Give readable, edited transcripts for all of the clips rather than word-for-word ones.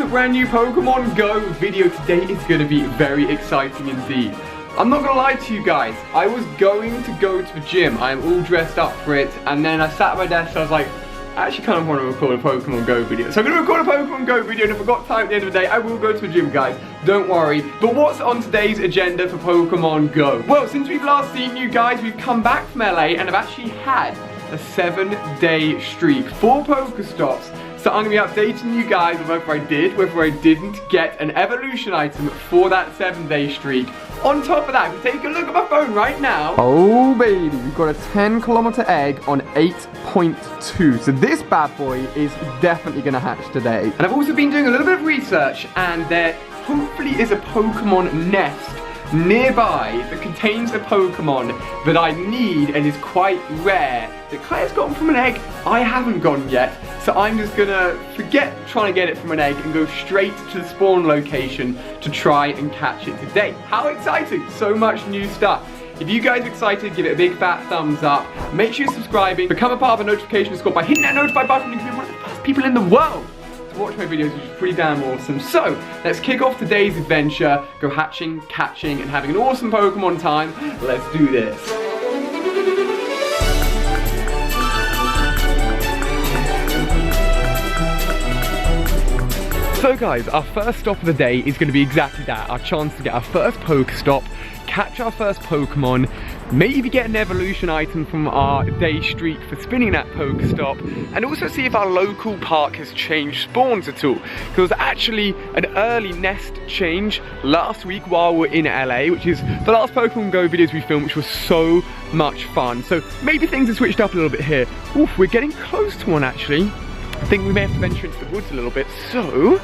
brand new Pokemon Go video today is going to be very exciting indeed. I'm not going to lie to you guys, I was going to go to the gym, I'm all dressed up for it, and then I sat at my desk and I was like, I actually kind of want to record a Pokemon Go video. So I'm going to record a Pokemon Go video, and if I've got time at the end of the day, I will go to the gym, guys. Don't worry. But what's on today's agenda for Pokemon Go? Well, since we've last seen you guys, we've come back from LA and I've actually had a 7-day streak, 4 Pokestops. So I'm going to be updating you guys on whether I did, whether I didn't get an evolution item for that 7-day streak. On top of that, if you take a look at my phone right now. Oh baby, we've got a 10-kilometer egg on 8.2. So this bad boy is definitely going to hatch today. And I've also been doing a little bit of research, and there hopefully is a Pokemon nest nearby that contains the Pokemon that I need and is quite rare, that Claire's gotten from an egg I haven't gotten yet. So I'm just gonna forget trying to get it from an egg and go straight to the spawn location to try and catch it today. How exciting! So much new stuff. If you guys are excited, give it a big fat thumbs up. Make sure you're subscribing, become a part of the notification squad by hitting that notify button. You can be one of the first people in the world to watch my videos, which is pretty damn awesome. So let's kick off today's adventure, go hatching, catching, and having an awesome Pokemon time. Let's do this. So guys, our first stop of the day is going to be exactly that, our chance to get our first Pokestop, catch our first Pokemon, maybe get an evolution item from our day streak for spinning that Pokestop, and also see if our local park has changed spawns at all. There was actually an early nest change last week while we're in LA, which is the last Pokemon Go videos we filmed, which was so much fun. So maybe things have switched up a little bit here. Oof, we're getting close to one actually. I think we may have to venture into the woods a little bit, so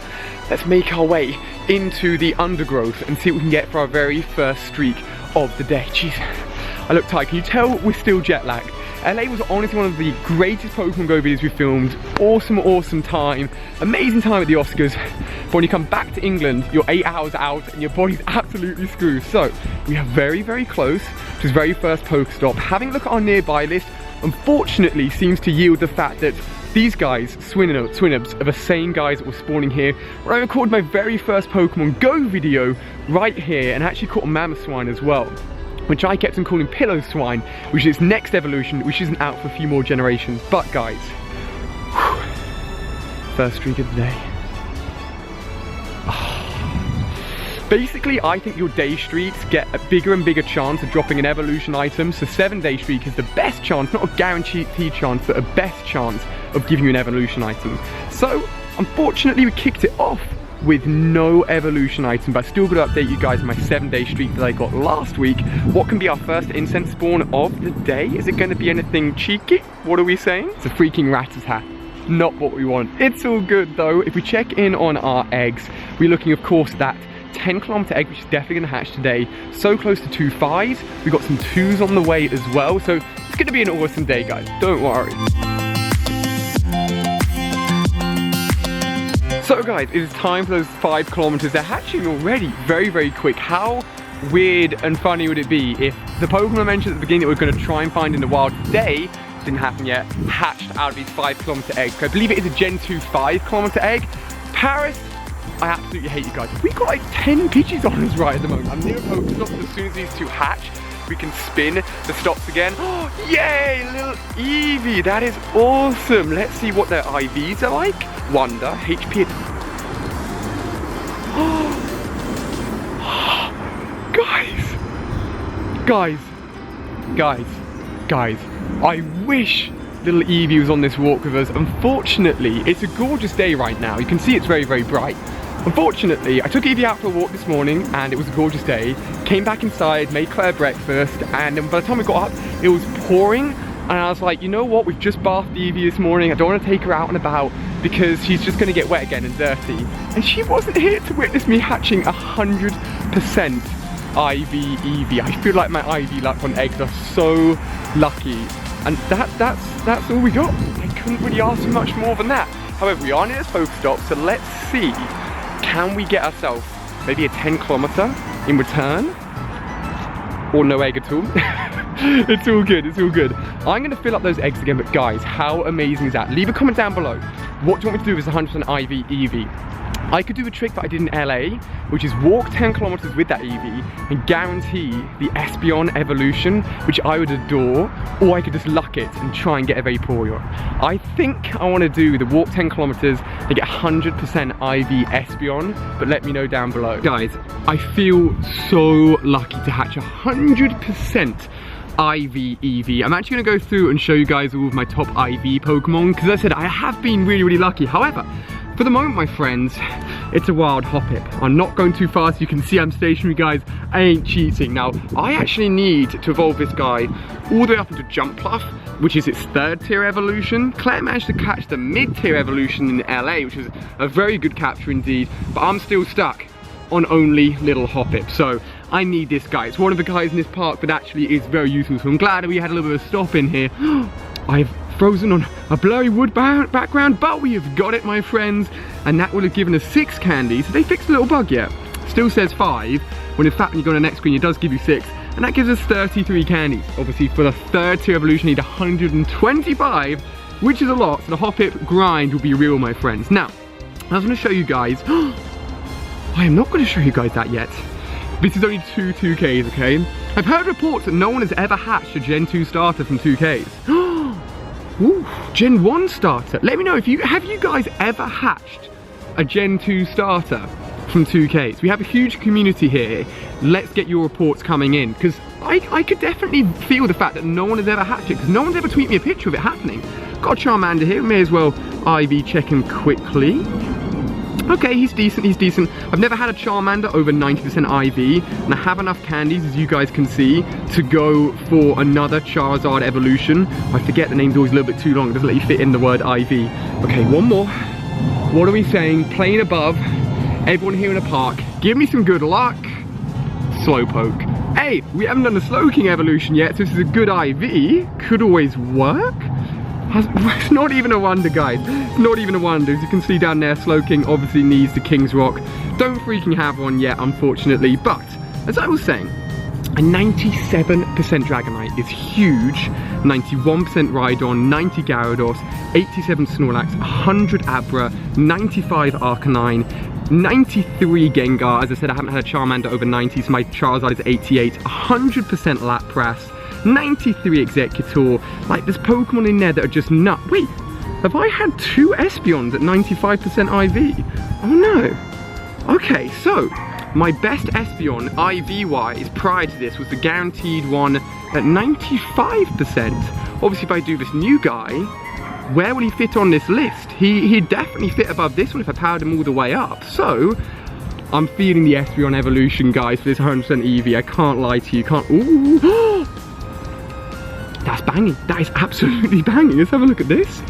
let's make our way into the undergrowth and see what we can get for our very first streak of the day. Jeez, I look tired. Can you tell we're still jet lagged? LA was honestly one of the greatest Pokemon Go videos we filmed. Awesome, awesome time. Amazing time at the Oscars. But when you come back to England, you're 8 hours out and your body's absolutely screwed. So we are very, very close to his very first Pokestop. Having a look at our nearby list, unfortunately seems to yield the fact that these guys, Swinubs, are the same guys that were spawning here when I recorded my very first Pokemon Go video right here, and actually caught a Mamoswine as well, which I kept on calling Pillow Swine, which is its next evolution, which isn't out for a few more generations. But guys, first streak of the day. Basically, I think your day streaks get a bigger and bigger chance of dropping an evolution item, so 7-day streak is the best chance, not a guaranteed chance, but a best chance of giving you an evolution item. So, unfortunately, we kicked it off with no evolution item, but I still got to update you guys on my 7-day streak that I got last week. What can be our first incense spawn of the day? Is it going to be anything cheeky? What are we saying? It's a freaking Rattata. Not what we want. It's all good though. If we check in on our eggs, we're looking, of course, at that 10-kilometer egg, which is definitely going to hatch today. So close to 2 5s. We've got some 2s on the way as well. So it's going to be an awesome day, guys. Don't worry. So guys, it is time for those 5 kilometers. They're hatching already very, very quick. How weird and funny would it be if the Pokemon I mentioned at the beginning that we're going to try and find in the wild today, didn't happen yet, hatched out of these 5-kilometer eggs. I believe it is a Gen 2 5-kilometer egg. Paris, I absolutely hate you guys. We've got like 10 Pidgeys on us right at the moment. I'm near a Pokestop, as soon as these 2 hatch, we can spin the stops again. Oh, yay, little Eevee, that is awesome. Let's see what their IVs are like. Wonder, HP. Guys, I wish little Eevee was on this walk with us. Unfortunately, it's a gorgeous day right now. You can see it's very, very bright. Unfortunately, I took Eevee out for a walk this morning and it was a gorgeous day. Came back inside, made Claire breakfast, and then by the time we got up, it was pouring. And I was like, you know what, we've just bathed Eevee this morning. I don't want to take her out and about because she's just going to get wet again and dirty. And she wasn't here to witness me hatching 100% IV Eevee. I feel like my IV luck on eggs are so lucky. And that's all we got. I couldn't really ask for much more than that. However, we are near this Pokestop, so let's see. Can we get ourselves maybe a 10-kilometer in return? Or no egg at all? It's all good, it's all good. I'm going to fill up those eggs again, but guys, how amazing is that? Leave a comment down below. What do you want me to do with 100% IV Eevee? I could do a trick that I did in LA, which is walk 10 kilometers with that Eevee and guarantee the Espeon evolution, which I would adore, or I could just luck it and try and get a Vaporeon. I think I want to do the walk 10 kilometers and get 100% IV Espeon, but let me know down below. Guys, I feel so lucky to hatch 100% IV Eevee. I'm actually going to go through and show you guys all of my top IV Pokemon, because as I said, I have been really lucky. However, for the moment, my friends, it's a wild Hoppip. I'm not going too fast. You can see I'm stationary, guys. I ain't cheating. Now, I actually need to evolve this guy all the way up into Jumpluff, which is its 3rd tier evolution. Claire managed to catch the mid-tier evolution in LA, which was a very good capture indeed, but I'm still stuck on only little Hoppip. So I need this guy. It's one of the guys in this park that actually is very useful. So I'm glad we had a little bit of a stop in here. I've frozen on a blurry wood background, but we have got it, my friends, and that would have given us 6 candies. Have they fixed a little bug yet? Still says 5, when in fact when you go on the next screen it does give you 6, and that gives us 33 candies. Obviously for the 3rd tier evolution you need 125, which is a lot, so the Hoppip grind will be real, my friends. Now, I was going to show you guys, I am not going to show you guys that yet. This is only 2Ks, okay? I've heard reports that no one has ever hatched a Gen 2 starter from 2Ks. Ooh, Gen 1 starter. Let me know if have you guys ever hatched a Gen 2 starter from 2Ks? We have a huge community here. Let's get your reports coming in, because I could definitely feel the fact that no one has ever hatched it, because no one's ever tweeted me a picture of it happening. Got a Charmander here, may as well IV check him quickly. Okay, he's decent. I've never had a Charmander over 90% IV, and I have enough candies, as you guys can see, to go for another Charizard evolution. I forget the name's always a little bit too long, it doesn't let you fit in the word IV. Okay, one more. What are we saying? Plane above, everyone here in the park, give me some good luck. Slowpoke. Hey, we haven't done the Slowking evolution yet, so this is a good IV. Could always work. It's not even a wonder, guys. It's not even a wonder. As you can see down there, Slowking obviously needs the King's Rock. Don't freaking have one yet, unfortunately. But, as I was saying, a 97% Dragonite is huge. 91% Rhydon, 90 Gyarados, 87 Snorlax, 100 Abra, 95 Arcanine, 93 Gengar. As I said, I haven't had a Charmander over 90, so my Charizard is 88. 100% Lapras. 93 Executor. Like, there's Pokemon in there that are just nuts. Wait, have I had 2 Espeons at 95% IV? Oh no. Okay, so my best Espeon IV-wise prior to this was the guaranteed one at 95%. Obviously, if I do this new guy, where will he fit on this list? He'd definitely fit above this one if I powered him all the way up. So I'm feeling the Espeon evolution, guys, for this 100% EV. I can't lie to you. Ooh. That's banging. That is absolutely banging. Let's have a look at this.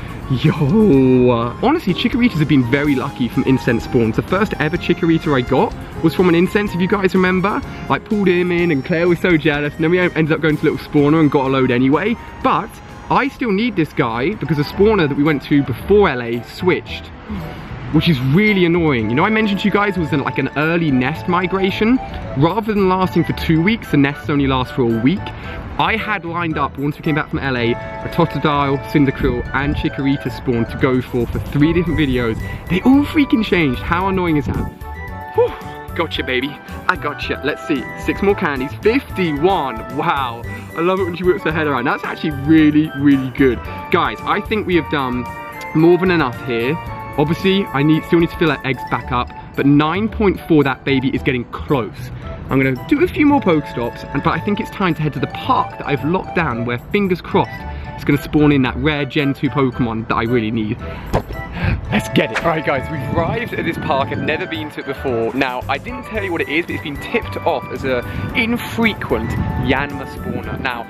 Yo. Honestly, Chikoritas have been very lucky from incense spawns. The first ever Chikorita I got was from an incense, if you guys remember. I pulled him in and Claire was so jealous. And then we ended up going to Little Spawner and got a load anyway. But I still need this guy because the spawner that we went to before LA switched, which is really annoying. You know, I mentioned to you guys it was like an early nest migration. Rather than lasting for 2 weeks, the nests only last for a week. I had lined up, once we came back from LA, a Totodile, Cyndaquil, and Chikorita spawn to go for 3 different videos. They all freaking changed. How annoying is that? Whew. Gotcha, baby. I gotcha. Let's see. 6 more candies. 51. Wow. I love it when she whips her head around. That's actually really, really good. Guys, I think we have done more than enough here. Obviously, I still need to fill our eggs back up, but 9.4, that baby is getting close. I'm going to do a few more Pokestops, but I think it's time to head to the park that I've locked down, where, fingers crossed, it's going to spawn in that rare Gen 2 Pokemon that I really need. Let's get it. Alright guys, we've arrived at this park. I've never been to it before. Now, I didn't tell you what it is, but it's been tipped off as an infrequent Yanma spawner. Now,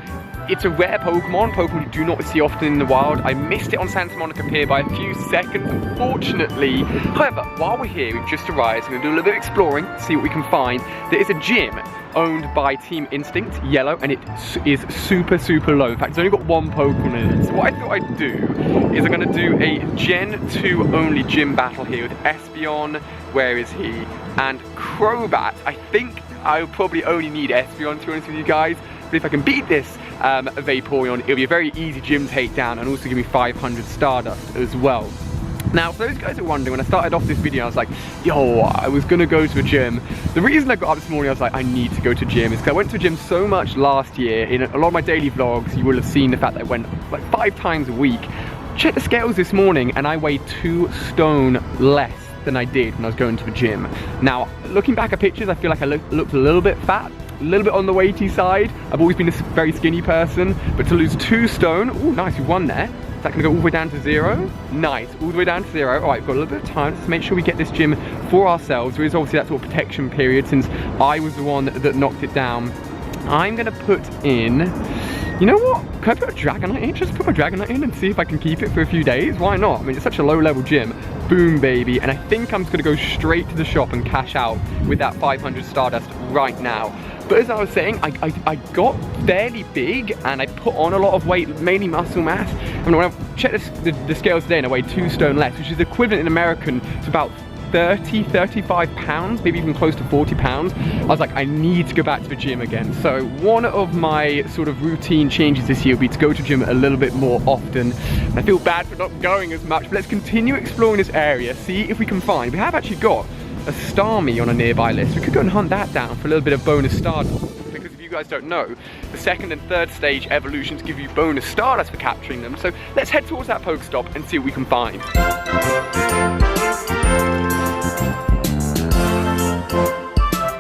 it's a rare Pokemon you do not see often in the wild. I missed it on Santa Monica Pier by a few seconds, unfortunately. However, while we're here, we've just arrived, so we're going to do a little bit of exploring, see what we can find. There is a gym owned by Team Instinct, yellow, and it is super, super low. In fact, it's only got 1 Pokemon in it. So what I thought I'd do is I'm going to do a Gen 2 only gym battle here with Espeon, where is he, and Crobat. I think I'll probably only need Espeon, to be honest with you guys. But if I can beat this Vaporeon, it'll be a very easy gym takedown and also give me 500 Stardust as well. Now, for those guys who are wondering, when I started off this video, I was like, yo, I was gonna go to a gym. The reason I got up this morning, I was like, I need to go to a gym, is because I went to a gym so much last year. In a lot of my daily vlogs, you will have seen the fact that I went like 5 times a week. Checked the scales this morning, and I weighed 2 stone less than I did when I was going to the gym. Now, looking back at pictures, I feel like I looked a little bit fat, a little bit on the weighty side. I've always been a very skinny person, but to lose 2 stone, oh nice, we won there. Is that gonna go all the way down to 0? Nice, all the way down to 0. All right, we've got a little bit of time. Let's make sure we get this gym for ourselves. There is obviously that sort of protection period since I was the one that knocked it down. I'm gonna put in, you know what? Can I put a Dragonite in? Just put my Dragonite in and see if I can keep it for a few days. Why not? I mean, it's such a low level gym. Boom, baby. And I think I'm just gonna go straight to the shop and cash out with that 500 Stardust right now. But as I was saying, I got fairly big and I put on a lot of weight, mainly muscle mass. I mean, when I checked the scales today and I weighed 2 stone less, which is equivalent in American to about 35 pounds, maybe even close to 40 pounds. I was like, I need to go back to the gym again. So one of my sort of routine changes this year will be to go to the gym a little bit more often. And I feel bad for not going as much, but let's continue exploring this area, see if we can find. We have actually got a Starmie on a nearby list. We could go and hunt that down for a little bit of bonus Stardust. Because if you guys don't know, the 2nd and 3rd stage evolutions give you bonus Stardust for capturing them. So let's head towards that Pokestop and see what we can find.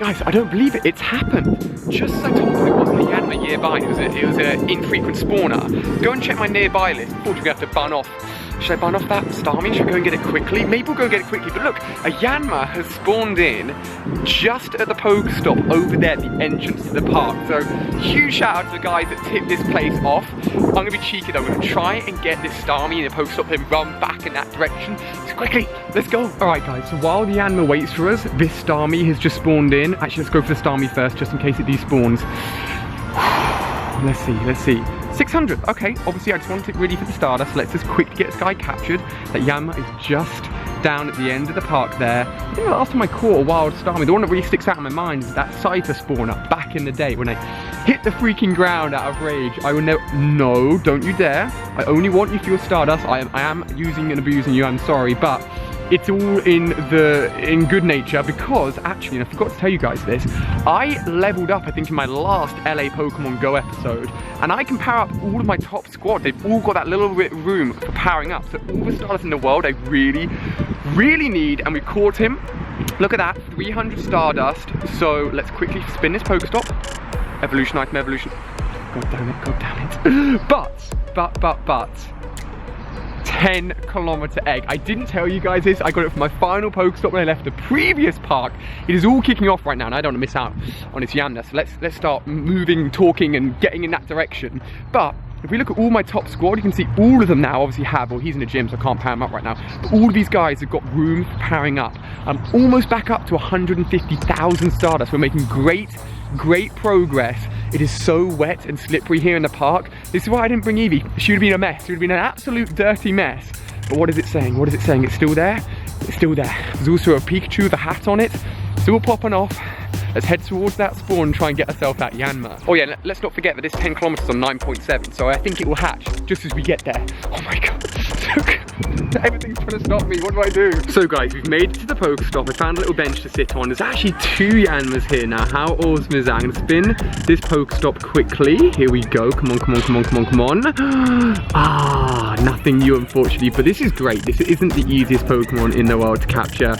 Guys, I don't believe it, it's happened. Just as I told you, it wasn't a Yanma nearby, it was an infrequent spawner. Go and check my nearby list. Unfortunately, we have to bun off. Should I bun off that Starmie? Should I go and get it quickly? Maybe we'll go and get it quickly, but look, a Yanma has spawned in just at the Pokestop over there at the entrance to the park. So, huge shout out to the guys that tipped this place off. I'm gonna be cheeky though, I'm gonna try and get this Starmie in the Pokestop and run back in that direction. So quickly, let's go. All right guys, so while the Yanma waits for us, this Starmie has just spawned in. Actually, let's go for the Starmie first, just in case it despawns. Let's see. 600, okay, obviously I just want it ready for the Stardust. Let's just quickly get this guy captured. That Yanma is just down at the end of the park there. I think the last time I caught a wild Starmie, the one that really sticks out in my mind is that Scyther spawner back in the day when I hit the freaking ground out of rage. I will no, don't you dare. I only want you for your Stardust. I am using and abusing you, I'm sorry, but it's all in good nature because actually, and I forgot to tell you guys this, I leveled up I think in my last LA Pokemon Go episode, and I can power up all of my top squad. They've all got that little bit of room for powering up. So all the Stardust in the world I really need, and we caught him. Look at that, 300 Stardust. So let's quickly spin this Pokestop. Evolution item, evolution. God damn it. But 10-kilometer egg. I didn't tell you guys this. I got it from my final Pokestop when I left the previous park. It is all kicking off right now, and I don't want to miss out on this Yanma. So let's start moving, talking, and getting in that direction. But if we look at all my top squad, you can see all of them now obviously have, well, he's in the gym, so I can't power him up right now. But all of these guys have got room for powering up. I'm almost back up to 150,000 Stardust. We're making great progress. It is so wet and slippery here in the park. This is why I didn't bring Eevee. She would have been a mess. It would have been an absolute dirty mess. But what is it saying? What is it saying? It's still there? It's still there. There's also a Pikachu with a hat on it. Still popping off. Let's head towards that spawn and try and get ourselves that Yanma. Oh yeah, let's not forget that this 10 kilometers on 9.7, so I think it will hatch just as we get there. Oh my god, so good. Everything's trying to stop me, what do I do? So guys, we've made it to the Pokestop. I found a little bench to sit on. There's actually 2 Yanmas here now. How awesome is that? I'm gonna spin this Pokestop quickly. Here we go, come on. Ah, nothing new unfortunately, but this is great. This isn't the easiest Pokemon in the world to capture.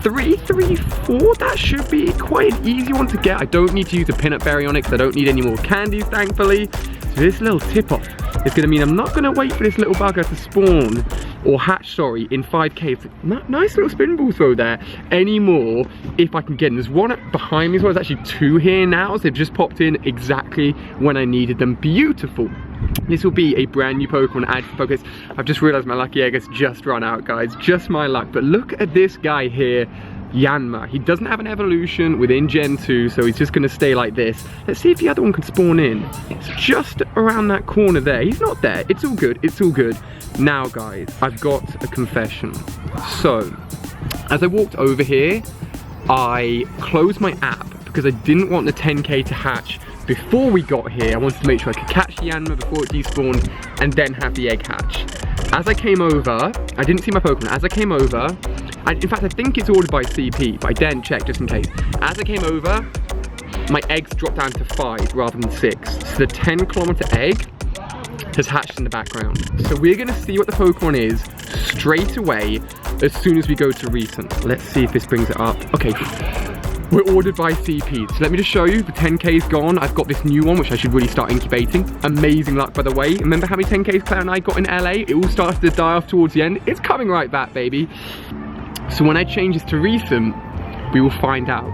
3, 4, that should be quite an easy one to get. I don't need to use a peanut berry on it because I don't need any more candies, thankfully. So this little tip-off is going to mean I'm not going to wait for this little bugger to spawn, or hatch, sorry, in 5k. Nice little spin ball throw there, anymore if I can get in. There's one behind me as well. There's actually 2 here now, so they've just popped in exactly when I needed them. Beautiful. This will be a brand new Pokemon add to Pokédex. I've just realized my lucky egg has just run out, guys. Just my luck. But look at this guy here, Yanma. He doesn't have an evolution within Gen 2, so he's just going to stay like this. Let's see if the other one can spawn in. It's just around that corner there. He's not there. It's all good. It's all good. Now, guys, I've got a confession. So, as I walked over here, I closed my app because I didn't want the 10k to hatch before we got here. I wanted to make sure I could catch the Yanma before it despawned and then have the egg hatch. As I came over, I didn't see my Pokemon. As I came over, in fact, I think it's ordered by CP, but I daren't check just in case. As I came over, my eggs dropped down to 5 rather than 6. So the 10-kilometer egg has hatched in the background. So we're gonna see what the Pokemon is straight away as soon as we go to recent. Let's see if this brings it up. Okay, we're ordered by CP. So let me just show you, the 10K is gone. I've got this new one, which I should really start incubating. Amazing luck, by the way. Remember how many 10Ks Claire and I got in LA? It all started to die off towards the end. It's coming right back, baby. So when I change this to recent, we will find out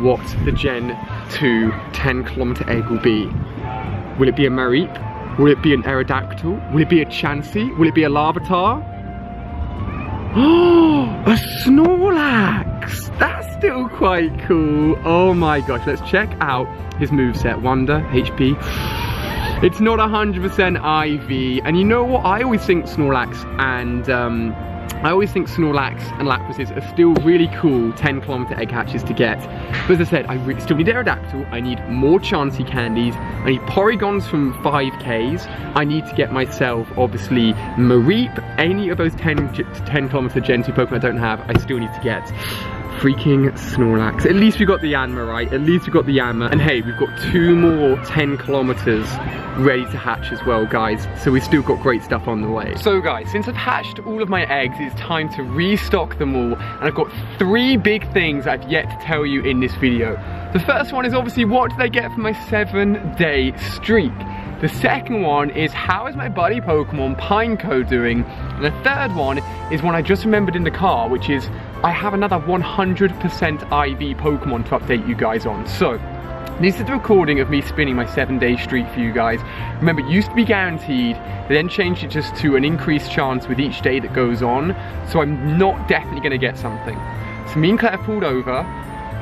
what the Gen 2 10-kilometer egg will be. Will it be a Mareep? Will it be an Aerodactyl? Will it be a Chansey? Will it be a Larvitar? Oh, a Snorlax! That's still quite cool. Oh my gosh, let's check out his moveset. Wonder, HP. It's not 100% IV. And you know what? I always think Snorlax and Laprases are still really cool 10-kilometer egg hatches to get. But as I said, I still need Aerodactyl, I need more Chansey candies, I need Porygons from 5Ks, I need to get myself, obviously, Mareep, any of those 10-kilometer Gen 2 Pokemon I don't have, I still need to get. Freaking Snorlax. At least we got the Yanma, right? At least we got the Yanma. And hey, we've got 2 more 10 kilometers ready to hatch as well, guys. So we've still got great stuff on the way. So guys, since I've hatched all of my eggs, it's time to restock them all. And I've got 3 big things I've yet to tell you in this video. The first one is obviously, what did I get for my 7-day streak? The second one is, how is my buddy Pokemon Pineco doing? And the third one is one I just remembered in the car, which is, I have another 100% IV Pokemon to update you guys on. So, this is the recording of me spinning my 7-day streak for you guys. Remember, it used to be guaranteed, they then changed it just to an increased chance with each day that goes on. So I'm not definitely gonna get something. So me and Claire pulled over.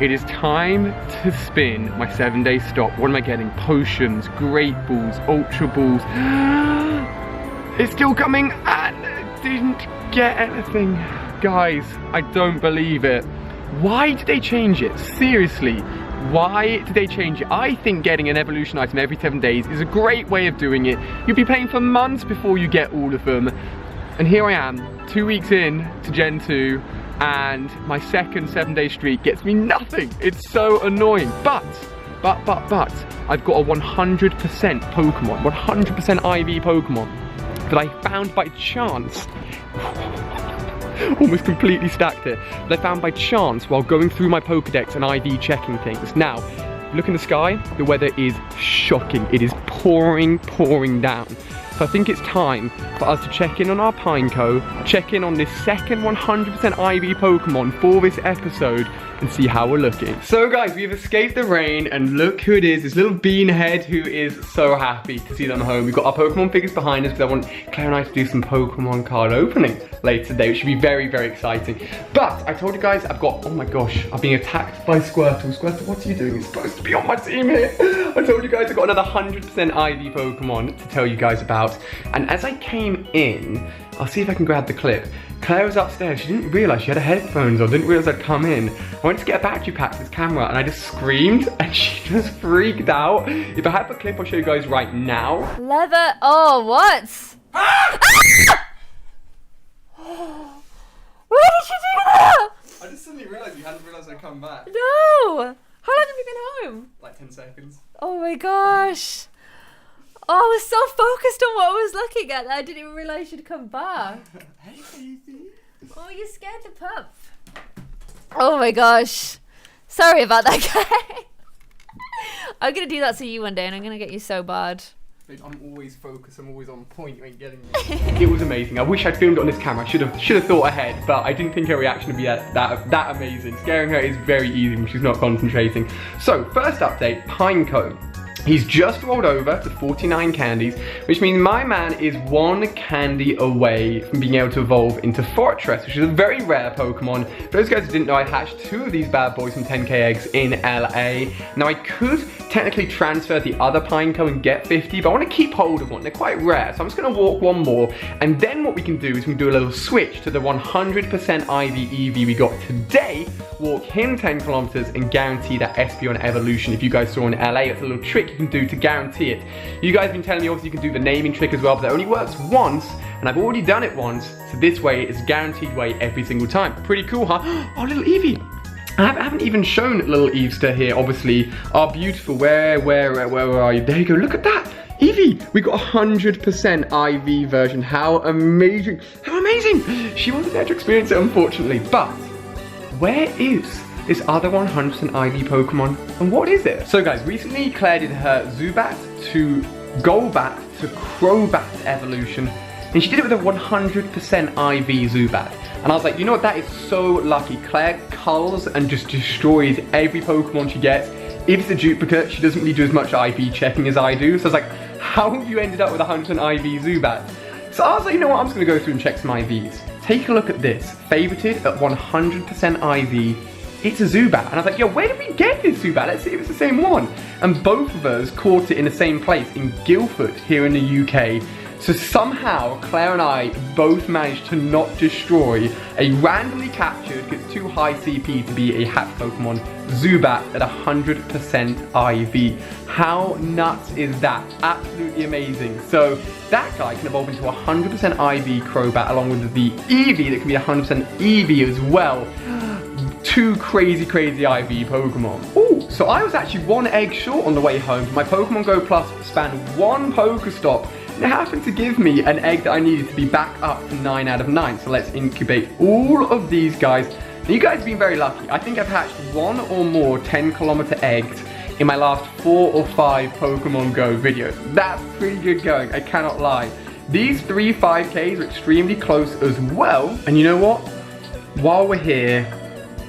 It is time to spin my 7-day stop. What am I getting? Potions, Great Balls, Ultra Balls. It's still coming and didn't get anything. Guys, I don't believe it. Why did they change it? Seriously, why did they change it? I think getting an evolution item every 7 days is a great way of doing it. You'll be paying for months before you get all of them. And here I am, 2 weeks in to Gen 2, and my second 7-day streak gets me nothing. It's so annoying. But, I've got a 100% Pokemon, 100% IV Pokemon that I found by chance. Almost completely stacked it. That I found by chance while going through my Pokedex and IV checking things. Now, look in the sky, the weather is shocking. It is pouring down. So I think it's time for us to check in on our Pineco, check in on this second 100% IV Pokemon for this episode, and see how we're looking. So guys, we've escaped the rain, and look who it is, this little beanhead who is so happy to see them home. We've got our Pokemon figures behind us, because I want Claire and I to do some Pokemon card opening later today, which should be very, very exciting. But I told you guys, oh my gosh, I'm being attacked by Squirtle. Squirtle, what are you doing? You're supposed to be on my team here. I told you guys I've got another 100% IV Pokemon to tell you guys about. And as I came in, I'll see if I can grab the clip. Claire was upstairs, she didn't realise she had her headphones on, didn't realise I'd come in. I went to get a battery pack for this camera and I just screamed and she just freaked out. If I have the clip, I'll show you guys right now. Leather, oh, what? Ah! Why did you do that? I just suddenly realised you hadn't realised I'd come back. No! How long have you been home? Like 10 seconds. Oh my gosh. Oh, I was so focused on what I was looking at that I didn't even realise you'd come back. Hey, baby. Oh, you're scared to pup. Oh my gosh. Sorry about that, guy. I'm going to do that to you one day and I'm going to get you so bad. Babe, I'm always focused, I'm always on point, you ain't getting me. It was amazing. I wish I'd filmed it on this camera. I should have thought ahead, but I didn't think her reaction would be that amazing. Scaring her is very easy when she's not concentrating. So, first update, Pineco. He's just rolled over to 49 candies, which means my man is 1 candy away from being able to evolve into Fortress, which is a very rare Pokemon. For those guys who didn't know, I hatched 2 of these bad boys from 10K eggs in LA. Now I could technically transfer the other Pineco and get 50, but I want to keep hold of one. They're quite rare, so I'm just going to walk 1 more, and then what we can do is we can do a little switch to the 100% IV EV we got today, walk him 10 kilometers and guarantee that Espeon evolution. If you guys saw in LA, it's a little trick you can do to guarantee it. You guys have been telling me obviously you can do the naming trick as well, but that only works once, And I've already done it once, so this way it's a guaranteed way every single time. Pretty cool, huh? Oh, little Evie. I haven't even shown little Evester here, obviously. Our beautiful, where are you? There you go, look at that. Evie, we got 100% IV version. How amazing, how amazing. She wasn't there to experience it, unfortunately, but where is this other 100% IV Pokemon, and what is it? So guys, recently Claire did her Zubat to Golbat to Crobat evolution, and she did it with a 100% IV Zubat. And I was like, you know what, that is so lucky. Claire culls and just destroys every Pokemon she gets. If it's a duplicate, she doesn't really do as much IV checking as I do. So I was like, how have you ended up with 100% IV Zubat? So I was like, you know what, I'm just gonna go through and check some IVs. Take a look at this, favorited at 100% IV. It's a Zubat. And I was like, yo, where did we get this Zubat? Let's see if it's the same one. And both of us caught it in the same place, in Guildford, here in the UK. So somehow, Claire and I both managed to not destroy a randomly captured, because it's too high CP to be a hatch Pokemon, Zubat at 100% IV. How nuts is that? Absolutely amazing. So that guy can evolve into 100% IV Crobat, along with the Eevee that can be 100% Eevee as well. Two crazy IV Pokemon. Oh, so I was actually one egg short on the way home. My Pokemon Go Plus spanned one Pokestop. And it happened to give me an egg that I needed to be back up to 9 out of 9. So let's incubate all of these guys. Now, you guys have been very lucky. I think I've hatched one or more 10-kilometer eggs in my last 4 or 5 Pokemon Go videos. That's pretty good going, I cannot lie. These 3 5Ks are extremely close as well. And you know what? While we're here,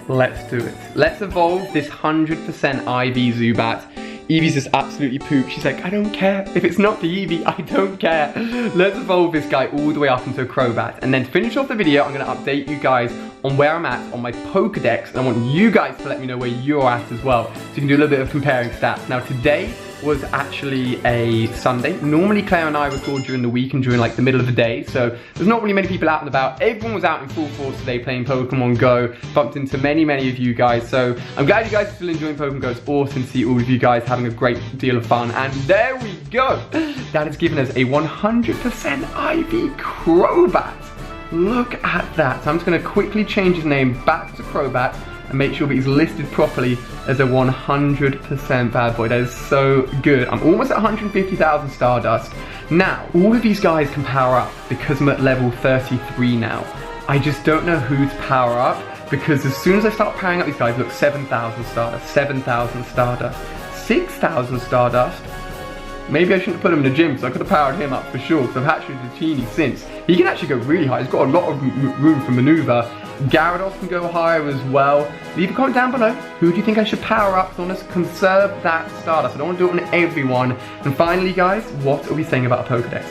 let's do it. Let's evolve this 100% IV Zubat. Eevee's just absolutely pooped. She's like, I don't care. If it's not the Eevee, I don't care. Let's evolve this guy all the way up into a Crobat. And then to finish off the video, I'm going to update you guys on where I'm at on my Pokedex. And I want you guys to let me know where you're at as well. So you can do a little bit of comparing stats. Now today was actually a Sunday. Normally Claire and I record during the week and during like the middle of the day, so there's not really many people out and about. Everyone was out in full force today playing Pokemon Go. Bumped into many of you guys, so I'm glad you guys are still enjoying Pokemon Go. It's awesome to see all of you guys having a great deal of fun, and there we go. That has given us a 100% IV Crobat. Look at that. So I'm just going to quickly change his name back to Crobat and make sure that he's listed properly as a 100% bad boy. That is so good. I'm almost at 150,000 Stardust. Now, all of these guys can power up because I'm at level 33 now. I just don't know who to power up, because as soon as I start powering up these guys, look, 7,000 Stardust, 7,000 Stardust, 6,000 Stardust. Maybe I shouldn't have put him in the gym, so I could have powered him up for sure, because I've hatched with the Genie since. He can actually go really high. He's got a lot of room for maneuver. Gyarados can go higher as well. Leave a comment down below. Who do you think I should power up? So I want to conserve that Stardust. I don't want to do it on everyone. And finally, guys, what are we saying about a Pokedex?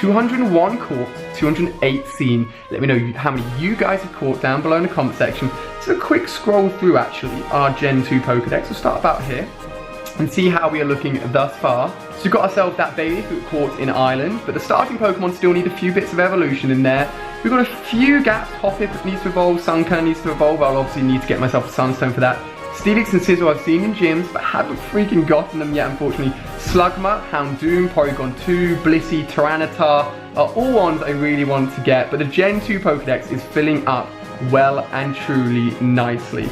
201 caught, 208 seen. Let me know how many you guys have caught down below in the comment section. So a quick scroll through, actually, our Gen 2 Pokedex. We'll start about here and see how we are looking thus far. So we've got ourselves that baby who caught in Ireland, but the starting Pokemon still need a few bits of evolution in there. We've got a few gaps. Hoppip needs to evolve, Sunkern needs to evolve. I'll obviously need to get myself a Sunstone for that. Steelix and Scizor I've seen in gyms, but haven't freaking gotten them yet, unfortunately. Slugma, Houndoom, Porygon 2, Blissey, Tyranitar are all ones I really want to get, but the Gen 2 Pokedex is filling up well and truly nicely.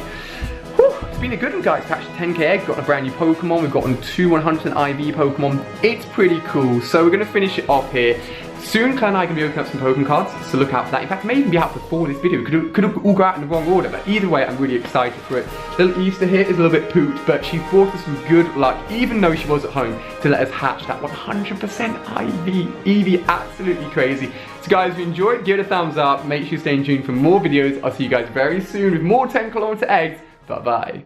It's been a good one, guys. Patched 10k egg, got a brand new Pokemon. We've gotten 2 100% IV Pokemon. It's pretty cool. So we're going to finish it off here. Soon, Claire and I are going to be opening up some Pokemon cards, so look out for that. In fact, it may even be out before this video. Could have all go out in the wrong order, but either way, I'm really excited for it. Little Easter here is a little bit pooped, but she brought us some good luck, even though she was at home, to let us hatch that 100% IV. Eevee, absolutely crazy. So guys, if you enjoyed, give it a thumbs up. Make sure you stay tuned for more videos. I'll see you guys very soon with more 10-kilometer eggs. Bye-bye.